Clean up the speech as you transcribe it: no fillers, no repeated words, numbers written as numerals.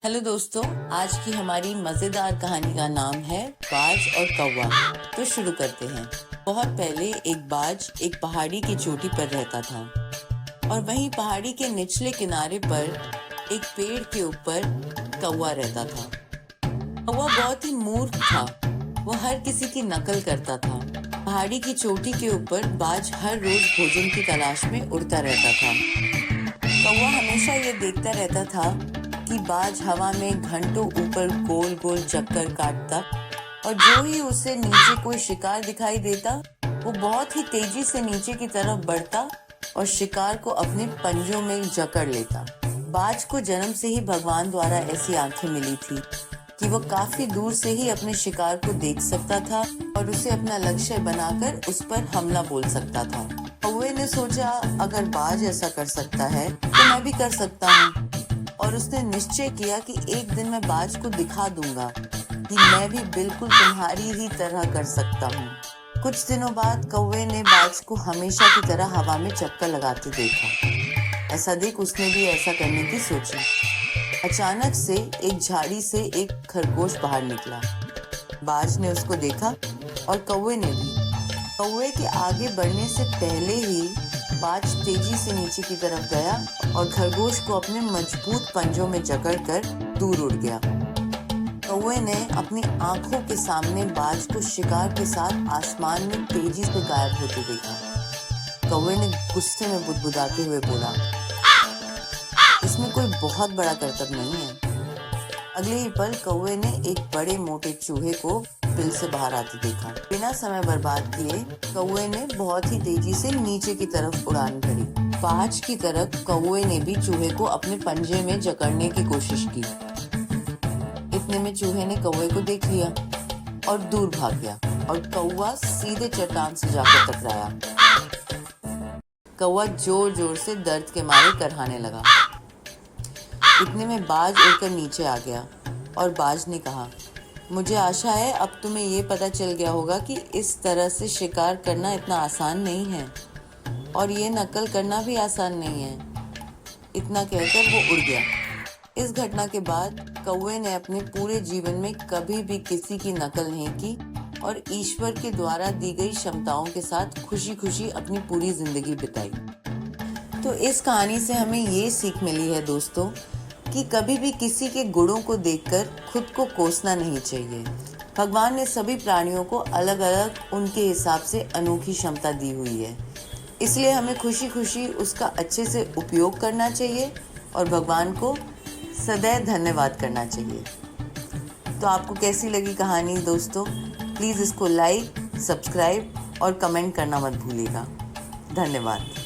Hello दोस्तों, आज की हमारी मज़ेदार कहानी का नाम है बाज और कौवा। तो शुरू करते हैं। बहुत पहले एक बाज एक पहाड़ी की चोटी पर रहता था और वहीं पहाड़ी के निचले किनारे पर एक पेड़ के ऊपर कौवा रहता था। कौवा बहुत ही मूर्ख था। वो हर किसी की नकल करता था। पहाड़ी की चोटी के ऊपर बाज हर रोज भोजन की तलाश में उड़ता रहता था। कौवा हमेशा ये देखता रहता था कि बाज हवा में घंटों ऊपर गोल गोल चक्कर काटता और जो ही उसे नीचे कोई शिकार दिखाई देता वो बहुत ही तेजी से नीचे की तरफ बढ़ता और शिकार को अपने पंजों में जकड़ लेता। बाज को जन्म से ही भगवान द्वारा ऐसी आंखें मिली थी कि वो काफी दूर से ही अपने शिकार को देख सकता था और उसे अपना लक्ष्य बनाकर उस पर हमला बोल सकता था। कौवे ने सोचा, अगर बाज ऐसा कर सकता है तो मैं भी कर सकता हूँ, और उसने निश्चय किया कि एक दिन मैं बाज को दिखा दूंगा कि मैं भी बिल्कुल तुम्हारी ही तरह कर सकता हूँ। कुछ दिनों बाद कौवे ने बाज को हमेशा की तरह हवा में चक्कर लगाते देखा। ऐसा देख उसने भी ऐसा करने की सोची। अचानक से एक झाड़ी से एक खरगोश बाहर निकला। बाज ने उसको देखा और कौवे ने भी। कौवे के आगे बढ़ने से पहले ही बाज तेजी से नीचे की तरफ गया और खरगोश को अपने मजबूत पंजों में जकड़कर दूर उड़ गया। कौवे ने अपनी आंखों के सामने बाज को शिकार के साथ आसमान में तेजी से गायब होते देखा। कौवे ने गुस्से में बुदबुदाते हुए बोला, इसमें कोई बहुत बड़ा करतब नहीं है। अगले ही पल कौवे ने एक बड़े मोटे चूहे को बिल से बाहर आते देखा। बिना समय बर्बाद किए कौवे ने बहुत ही तेजी से नीचे की तरफ उड़ान भरी। बाज की तरह कौवे ने भी चूहे को अपने पंजे में जकड़ने की कोशिश की। इतने में चूहे ने कौवे को देख लिया और दूर भाग गया और कौवा सीधे चट्टान से जाकर टकराया। कौवा जोर जोर से दर्द के मारे करहाने लगा। इतने में बाज उड़कर नीचे आ गया और बाज ने कहा, मुझे आशा है अब तुम्हें ये पता चल गया होगा कि इस तरह से शिकार करना इतना आसान नहीं है और ये नकल करना भी आसान नहीं है। इतना कहकर वो उड़ गया। इस घटना के बाद कौवे ने अपने पूरे जीवन में कभी भी किसी की नकल नहीं की और ईश्वर के द्वारा दी गई क्षमताओं के साथ खुशी खुशी अपनी पूरी जिंदगी बिताई। तो इस कहानी से हमें ये सीख मिली है दोस्तों कि कभी भी किसी के गुणों को देखकर खुद को कोसना नहीं चाहिए। भगवान ने सभी प्राणियों को अलग अलग उनके हिसाब से अनोखी क्षमता दी हुई है, इसलिए हमें खुशी खुशी उसका अच्छे से उपयोग करना चाहिए और भगवान को सदैव धन्यवाद करना चाहिए। तो आपको कैसी लगी कहानी दोस्तों? प्लीज़ इसको लाइक, सब्सक्राइब और कमेंट करना मत भूलिएगा। धन्यवाद।